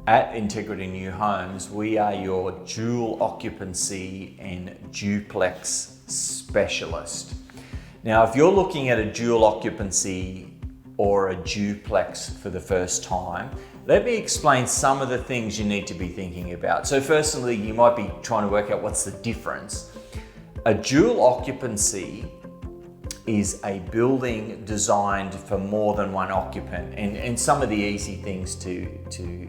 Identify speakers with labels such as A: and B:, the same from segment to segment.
A: At Integrity New Homes, we are your dual occupancy and duplex specialist. Now, if you're looking at a dual occupancy or a duplex for the first time, let me explain some of the things you need to be thinking about. So firstly, you might be trying to work out what's the difference. A dual occupancy is a building designed for more than one occupant. And some of the easy things to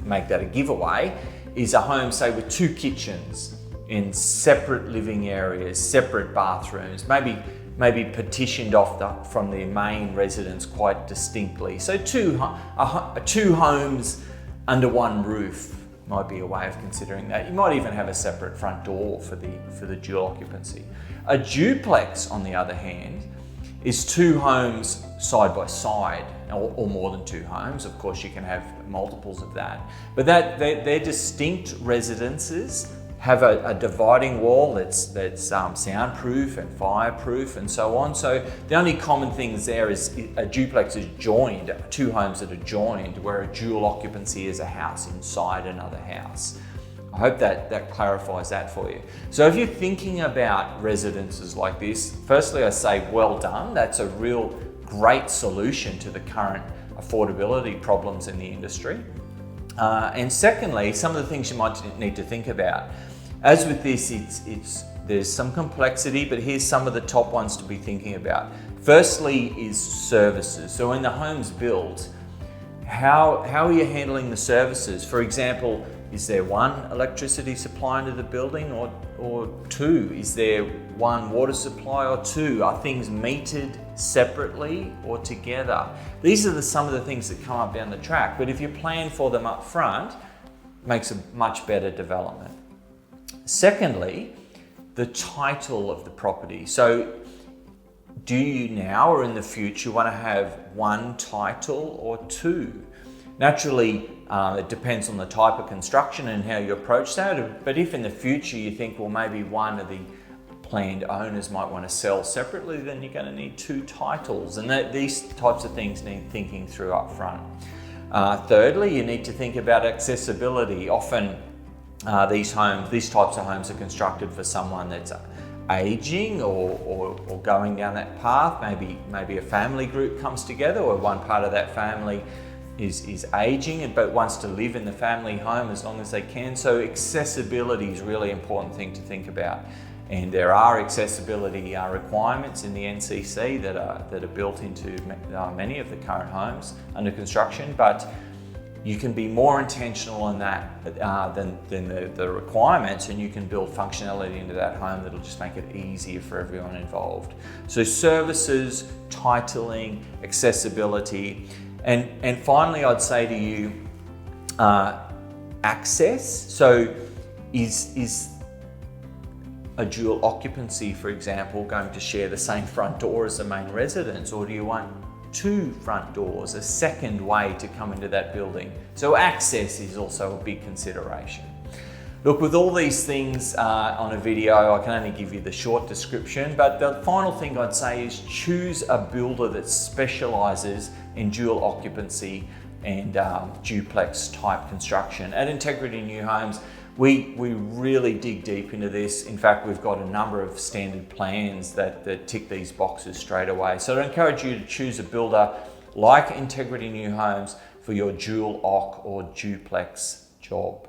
A: make that a giveaway is a home, say, with two kitchens in separate living areas, separate bathrooms, maybe partitioned off from the main residence quite distinctly. So two homes under one roof might be a way of considering that. You might even have a separate front door for the dual occupancy. A duplex, on the other hand, is two homes side by side, or more than two homes. Of course, you can have multiples of that. But they're distinct residences, have a dividing wall that's soundproof and fireproof and so on. So the only common things there is a duplex is joined, two homes that are joined, where a dual occupancy is a house inside another house. I hope that clarifies that for you. So if you're thinking about residences like this, firstly I say well done. That's a real great solution to the current affordability problems in the industry. And secondly, some of the things you might need to think about. As with this, there's some complexity, but here's some of the top ones to be thinking about. Firstly is services. So when the home's built, how are you handling the services? For example, is there one electricity supply into the building or two? Is there one water supply or two? Are things metered separately or together? These are some of the things that come up down the track, but if you plan for them up front, it makes a much better development. Secondly, the title of the property. So do you now or in the future want to have one title or two? Naturally, it depends on the type of construction and how you approach that. But if in the future you think, well, maybe one of the planned owners might want to sell separately, then you're going to need two titles. And these types of things need thinking through up front. Thirdly, you need to think about accessibility. Often these types of homes are constructed for someone that's aging or going down that path. Maybe a family group comes together, or one part of that family is aging but wants to live in the family home as long as they can. So accessibility is a really important thing to think about. And there are accessibility requirements in the NCC that are built into many of the current homes under construction, but you can be more intentional in that than the requirements, and you can build functionality into that home that'll just make it easier for everyone involved. So services, titling, accessibility, and finally I'd say to you, access. So is a dual occupancy, for example, going to share the same front door as the main residence, or do you want two front doors, a second way to come into that building? So access is also a big consideration. Look, with all these things on a video, I can only give you the short description, but the final thing I'd say is choose a builder that specializes in dual occupancy and duplex type construction. At Integrity New Homes, we really dig deep into this. In fact, we've got a number of standard plans that tick these boxes straight away. So I encourage you to choose a builder like Integrity New Homes for your dual OC or duplex job.